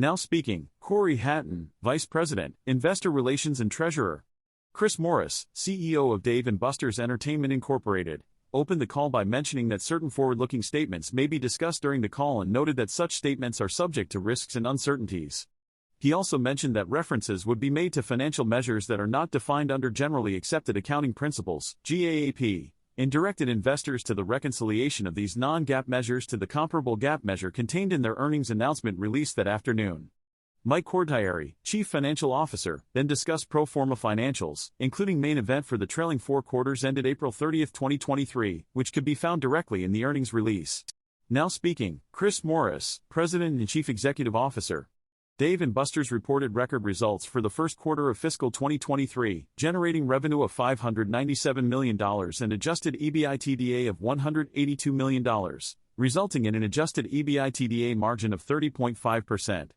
Now speaking, Corey Hatton, Vice President, Investor Relations and Treasurer. Chris Morris, CEO of Dave & Buster's Entertainment Incorporated, opened the call by mentioning that certain forward-looking statements may be discussed during the call and noted that such statements are subject to risks and uncertainties. He also mentioned that references would be made to financial measures that are not defined under generally accepted accounting principles, GAAP, and directed investors to the reconciliation of these non-GAAP measures to the comparable GAAP measure contained in their earnings announcement released that afternoon. Mike Cordieri, Chief Financial Officer, then discussed pro forma financials, including main event for the trailing 4 quarters ended April 30, 2023, which could be found directly in the earnings release. Now speaking, Chris Morris, President and Chief Executive Officer. Dave & Buster's reported record results for the first quarter of fiscal 2023, generating revenue of $597 million and adjusted EBITDA of $182 million, resulting in an adjusted EBITDA margin of 30.5%.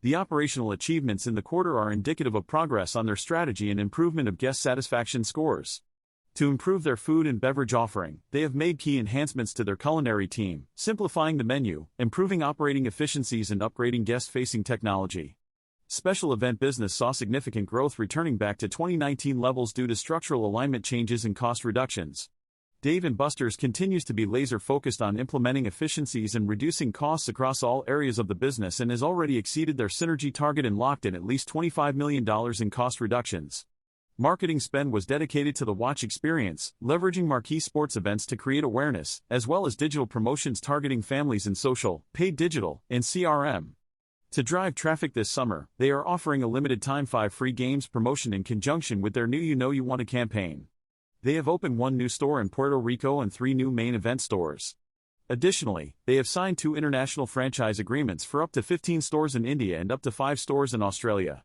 The operational achievements in the quarter are indicative of progress on their strategy and improvement of guest satisfaction scores. To improve their food and beverage offering, they have made key enhancements to their culinary team, simplifying the menu, improving operating efficiencies and upgrading guest-facing technology. Special event business saw significant growth returning back to 2019 levels due to structural alignment changes and cost reductions. Dave & Buster's continues to be laser-focused on implementing efficiencies and reducing costs across all areas of the business and has already exceeded their synergy target and locked in at least $25 million in cost reductions. Marketing spend was dedicated to the watch experience, leveraging marquee sports events to create awareness, as well as digital promotions targeting families in social, paid digital, and CRM. To drive traffic this summer, they are offering a limited-time 5 free games promotion in conjunction with their new You Know You Want to campaign. They have opened 1 new store in Puerto Rico and 3 new main event stores. Additionally, they have signed 2 international franchise agreements for up to 15 stores in India and up to 5 stores in Australia.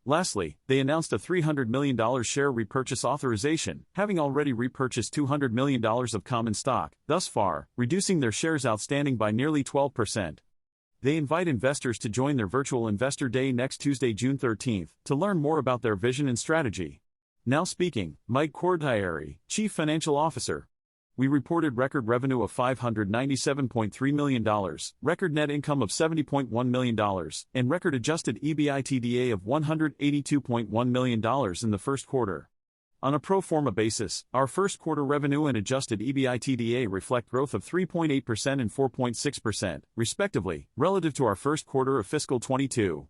Lastly, they announced a $300 million share repurchase authorization, having already repurchased $200 million of common stock, thus far, reducing their shares outstanding by nearly 12%. They invite investors to join their virtual Investor Day next Tuesday, June 13, to learn more about their vision and strategy. Now speaking, Mike Cordieri, Chief Financial Officer. We reported record revenue of $597.3 million, record net income of $70.1 million, and record adjusted EBITDA of $182.1 million in the first quarter. On a pro forma basis, our first quarter revenue and adjusted EBITDA reflect growth of 3.8% and 4.6%, respectively, relative to our first quarter of fiscal 22.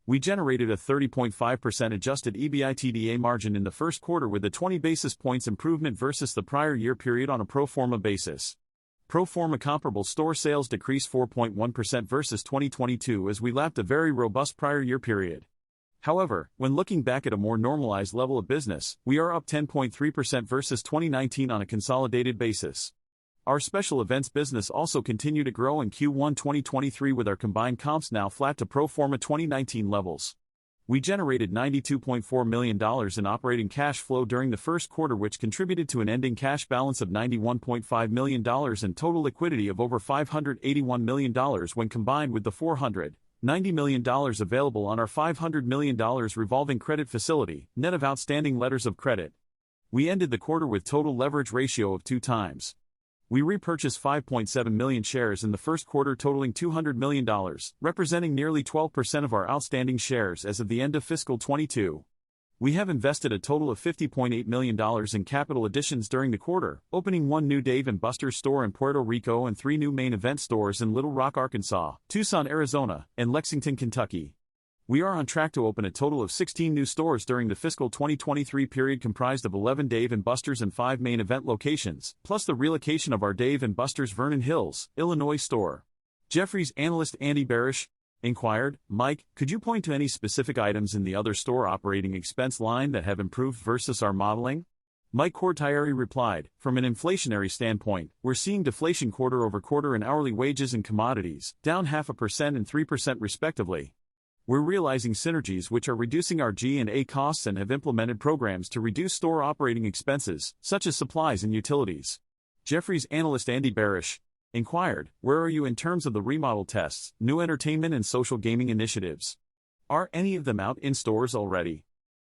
We generated a 30.5% adjusted EBITDA margin in the first quarter with a 20 basis points improvement versus the prior year period on a pro forma basis. Pro forma comparable store sales decreased 4.1% versus 2022 as we lapped a very robust prior year period. However, when looking back at a more normalized level of business, we are up 10.3% versus 2019 on a consolidated basis. Our special events business also continued to grow in Q1 2023 with our combined comps now flat to pro forma 2019 levels. We generated $92.4 million in operating cash flow during the first quarter, which contributed to an ending cash balance of $91.5 million and total liquidity of over $581 million when combined with the $490 million available on our $500 million revolving credit facility, net of outstanding letters of credit. We ended the quarter with total leverage ratio of 2 times. We repurchased 5.7 million shares in the first quarter totaling $200 million, representing nearly 12% of our outstanding shares as of the end of fiscal 22. We have invested a total of $50.8 million in capital additions during the quarter, opening 1 new Dave & Buster's store in Puerto Rico and 3 new main event stores in Little Rock, Arkansas, Tucson, Arizona, and Lexington, Kentucky. We are on track to open a total of 16 new stores during the fiscal 2023 period, comprised of 11 Dave & Buster's and 5 main event locations, plus the relocation of our Dave & Buster's Vernon Hills, Illinois store. Jefferies analyst Andy Barish inquired, Mike, could you point to any specific items in the other store operating expense line that have improved versus our modeling? Mike Cordieri replied, from an inflationary standpoint, we're seeing deflation quarter over quarter in hourly wages and commodities, down 0.5% and 3% respectively. We're realizing synergies which are reducing our G&A costs and have implemented programs to reduce store operating expenses, such as supplies and utilities. Jefferies analyst Andy Barish inquired, where are you in terms of the remodel tests, new entertainment and social gaming initiatives? Are any of them out in stores already?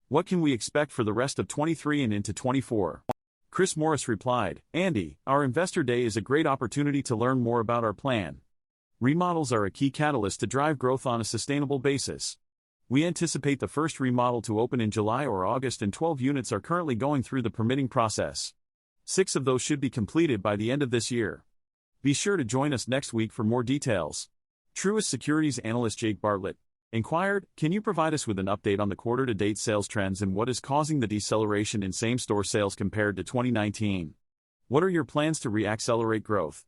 What can we expect for the rest of 23 and into 24? Chris Morris replied, Andy, our Investor Day is a great opportunity to learn more about our plan. Remodels are a key catalyst to drive growth on a sustainable basis. We anticipate the first remodel to open in July or August, and 12 units are currently going through the permitting process. 6 of those should be completed by the end of this year. Be sure to join us next week for more details. Truist Securities analyst Jake Bartlett inquired, "Can you provide us with an update on the quarter-to-date sales trends and what is causing the deceleration in same-store sales compared to 2019? What are your plans to re-accelerate growth?"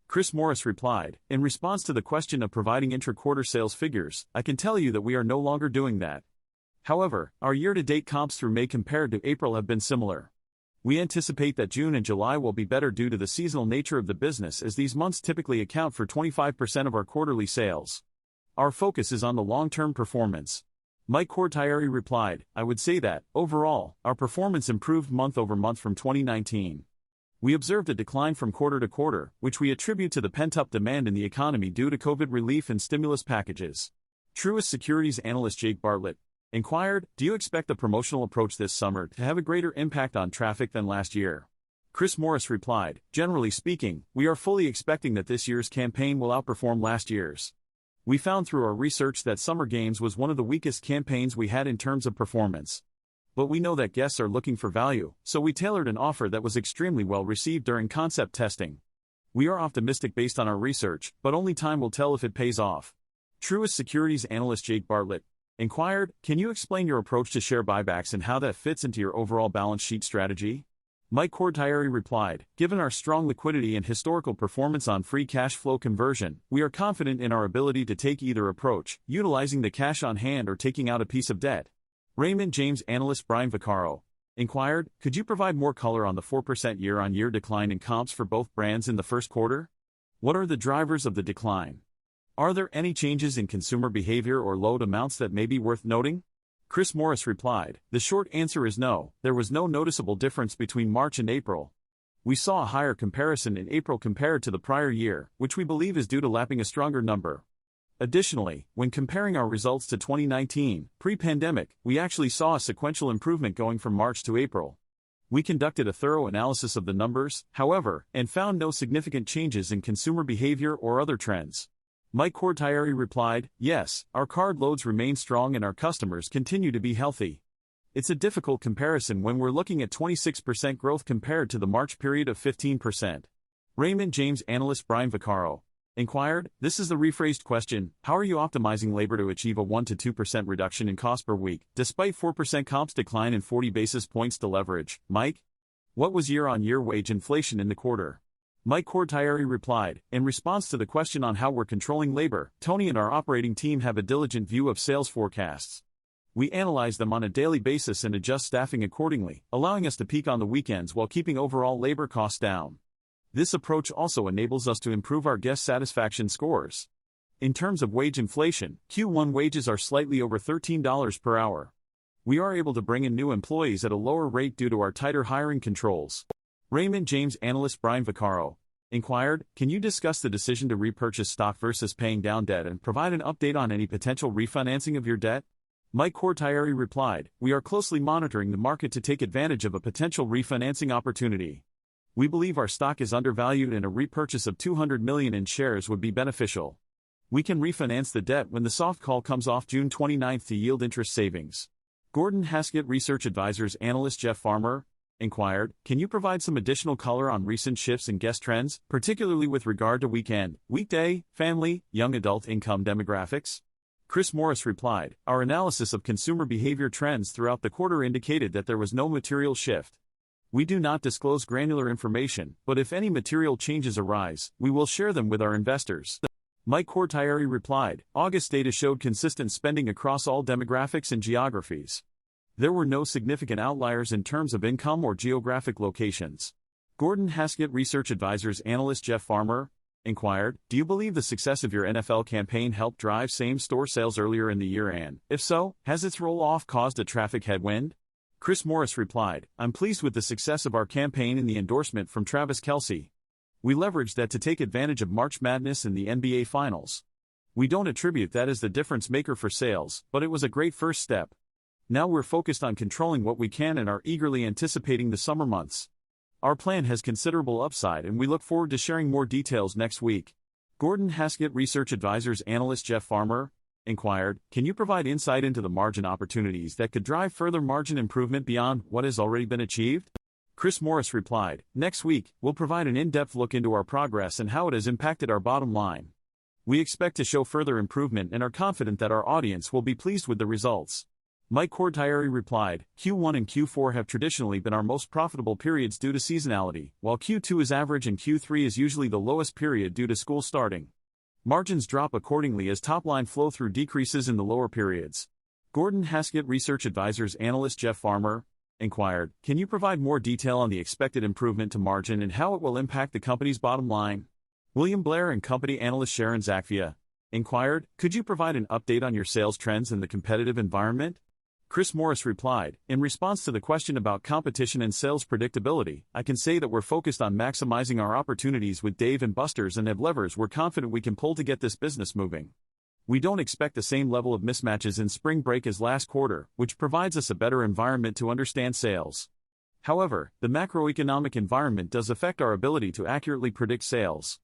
Chris Morris replied, "In response to the question of providing intra-quarter sales figures, I can tell you that we are no longer doing that. However, our year-to-date comps through May compared to April have been similar. We anticipate that June and July will be better due to the seasonal nature of the business, as these months typically account for 25% of our quarterly sales. Our focus is on the long-term performance." Mike Cortieri replied, "I would say that, overall, our performance improved month over month from 2019. We observed a decline from quarter to quarter, which we attribute to the pent-up demand in the economy due to COVID relief and stimulus packages." Truist Securities analyst Jake Bartlett inquired, "Do you expect the promotional approach this summer to have a greater impact on traffic than last year?" Chris Morris replied, "Generally speaking, we are fully expecting that this year's campaign will outperform last year's. We found through our research that Summer Games was one of the weakest campaigns we had in terms of performance. But we know that guests are looking for value, so we tailored an offer that was extremely well received during concept testing. We are optimistic based on our research, but only time will tell if it pays off." Truist Securities analyst Jake Bartlett inquired, "Can you explain your approach to share buybacks and how that fits into your overall balance sheet strategy?" Mike Cortieri replied, "Given our strong liquidity and historical performance on free cash flow conversion, we are confident in our ability to take either approach, utilizing the cash on hand or taking out a piece of debt." Raymond James analyst Brian Vaccaro inquired, "Could you provide more color on the 4% year-on-year decline in comps for both brands in the first quarter? What are the drivers of the decline? Are there any changes in consumer behavior or load amounts that may be worth noting?" Chris Morris replied, "The short answer is no, there was no noticeable difference between March and April. We saw a higher comparison in April compared to the prior year, which we believe is due to lapping a stronger number. Additionally, when comparing our results to 2019, pre-pandemic, we actually saw a sequential improvement going from March to April. We conducted a thorough analysis of the numbers, however, and found no significant changes in consumer behavior or other trends." Mike Cortieri replied, "Yes, our card loads remain strong and our customers continue to be healthy. It's a difficult comparison when we're looking at 26% growth compared to the March period of 15%. Raymond James analyst Brian Vaccaro inquired, "This is the rephrased question, how are you optimizing labor to achieve a 1 to 2% reduction in cost per week, despite 4% comps decline and 40 basis points to leverage, Mike? What was year-on-year wage inflation in the quarter?" Mike Cortieri replied, "In response to the question on how we're controlling labor, Tony and our operating team have a diligent view of sales forecasts. We analyze them on a daily basis and adjust staffing accordingly, allowing us to peak on the weekends while keeping overall labor costs down. This approach also enables us to improve our guest satisfaction scores. In terms of wage inflation, Q1 wages are slightly over $13 per hour. We are able to bring in new employees at a lower rate due to our tighter hiring controls." Raymond James analyst Brian Vaccaro inquired, "Can you discuss the decision to repurchase stock versus paying down debt and provide an update on any potential refinancing of your debt?" Mike Cortieri replied, "We are closely monitoring the market to take advantage of a potential refinancing opportunity. We believe our stock is undervalued and a repurchase of $200 million in shares would be beneficial. We can refinance the debt when the soft call comes off June 29 to yield interest savings." Gordon Haskett Research Advisors analyst Jeff Farmer inquired, "Can you provide some additional color on recent shifts in guest trends, particularly with regard to weekend, weekday, family, young adult income demographics?" Chris Morris replied, "Our analysis of consumer behavior trends throughout the quarter indicated that there was no material shift. We do not disclose granular information, but if any material changes arise, we will share them with our investors." Mike Cortieri replied, "August data showed consistent spending across all demographics and geographies. There were no significant outliers in terms of income or geographic locations." Gordon Haskett Research Advisors analyst Jeff Farmer inquired, "Do you believe the success of your NFL campaign helped drive same-store sales earlier in the year, and, if so, has its roll-off caused a traffic headwind?" Chris Morris replied, "I'm pleased with the success of our campaign and the endorsement from Travis Kelce. We leveraged that to take advantage of March Madness and the NBA Finals. We don't attribute that as the difference maker for sales, but it was a great first step. Now we're focused on controlling what we can and are eagerly anticipating the summer months. Our plan has considerable upside and we look forward to sharing more details next week." Gordon Haskett Research Advisors analyst Jeff Farmer inquired, "Can you provide insight into the margin opportunities that could drive further margin improvement beyond what has already been achieved?" Chris Morris replied, "Next week, we'll provide an in-depth look into our progress and how it has impacted our bottom line. We expect to show further improvement and are confident that our audience will be pleased with the results." Mike Cordieri replied, "Q1 and Q4 have traditionally been our most profitable periods due to seasonality, while Q2 is average and Q3 is usually the lowest period due to school starting. Margins drop accordingly as top-line flow-through decreases in the lower periods." Gordon Haskett Research Advisors analyst Jeff Farmer inquired, "Can you provide more detail on the expected improvement to margin and how it will impact the company's bottom line?" William Blair and Company analyst Sharon Zakvia inquired, "Could you provide an update on your sales trends and the competitive environment?" Chris Morris replied, "In response to the question about competition and sales predictability, I can say that we're focused on maximizing our opportunities with Dave & Buster's and have levers we're confident we can pull to get this business moving. We don't expect the same level of mismatches in spring break as last quarter, which provides us a better environment to understand sales. However, the macroeconomic environment does affect our ability to accurately predict sales.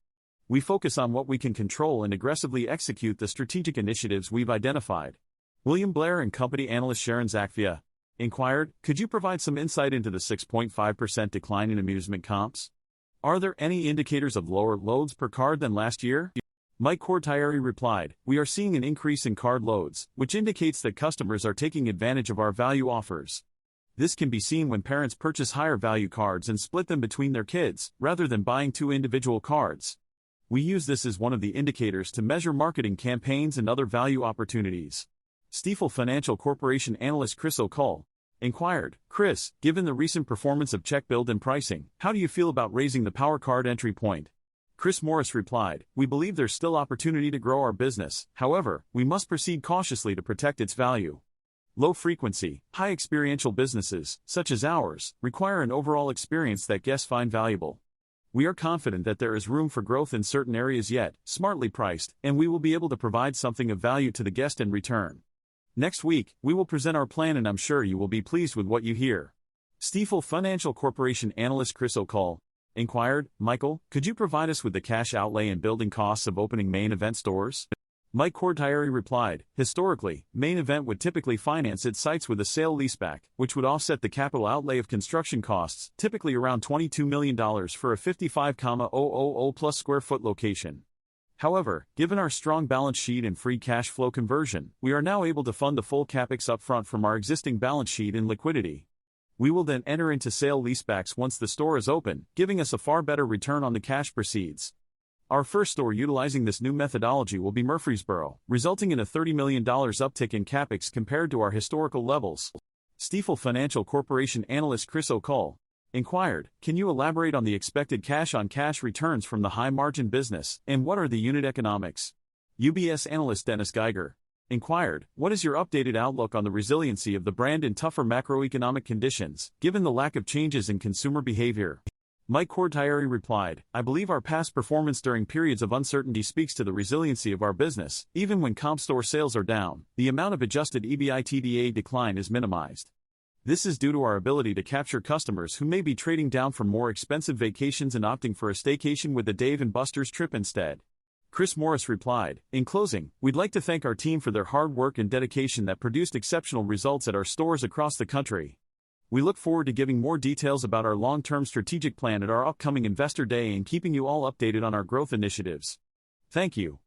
We focus on what we can control and aggressively execute the strategic initiatives we've identified." William Blair and Company analyst Sharon Zakvia inquired, "Could you provide some insight into the 6.5% decline in amusement comps? Are there any indicators of lower loads per card than last year?" Mike Cordieri replied, "We are seeing an increase in card loads, which indicates that customers are taking advantage of our value offers. This can be seen when parents purchase higher value cards and split them between their kids, rather than buying two individual cards. We use this as one of the indicators to measure marketing campaigns and other value opportunities." Stifel Financial Corporation analyst Chris O'Cull inquired, "Chris, given the recent performance of check build and pricing, how do you feel about raising the Power Card entry point?" Chris Morris replied, "We believe there's still opportunity to grow our business, however, we must proceed cautiously to protect its value. Low-frequency, high-experiential businesses, such as ours, require an overall experience that guests find valuable. We are confident that there is room for growth in certain areas yet, smartly priced, and we will be able to provide something of value to the guest in return. Next week, we will present our plan and I'm sure you will be pleased with what you hear." Stifel Financial Corporation analyst Chris O'Cull inquired, "Michael, could you provide us with the cash outlay and building costs of opening Main Event stores?" Mike Cordieri replied, "Historically, Main Event would typically finance its sites with a sale-leaseback, which would offset the capital outlay of construction costs, typically around $22 million for a 55,000 plus square foot location. However, given our strong balance sheet and free cash flow conversion, we are now able to fund the full capex upfront from our existing balance sheet and liquidity. We will then enter into sale-leasebacks once the store is open, giving us a far better return on the cash proceeds. Our first store utilizing this new methodology will be Murfreesboro, resulting in a $30 million uptick in capex compared to our historical levels." Stifel Financial Corporation analyst Chris O'Cull inquired, "Can you elaborate on the expected cash-on-cash returns from the high-margin business, and what are the unit economics?" UBS analyst Dennis Geiger inquired, "What is your updated outlook on the resiliency of the brand in tougher macroeconomic conditions, given the lack of changes in consumer behavior?" Mike Cordieri replied, "I believe our past performance during periods of uncertainty speaks to the resiliency of our business. Even when comp store sales are down, the amount of adjusted EBITDA decline is minimized. This is due to our ability to capture customers who may be trading down from more expensive vacations and opting for a staycation with a Dave & Buster's trip instead." Chris Morris replied, "In closing, we'd like to thank our team for their hard work and dedication that produced exceptional results at our stores across the country. We look forward to giving more details about our long-term strategic plan at our upcoming Investor Day and keeping you all updated on our growth initiatives. Thank you."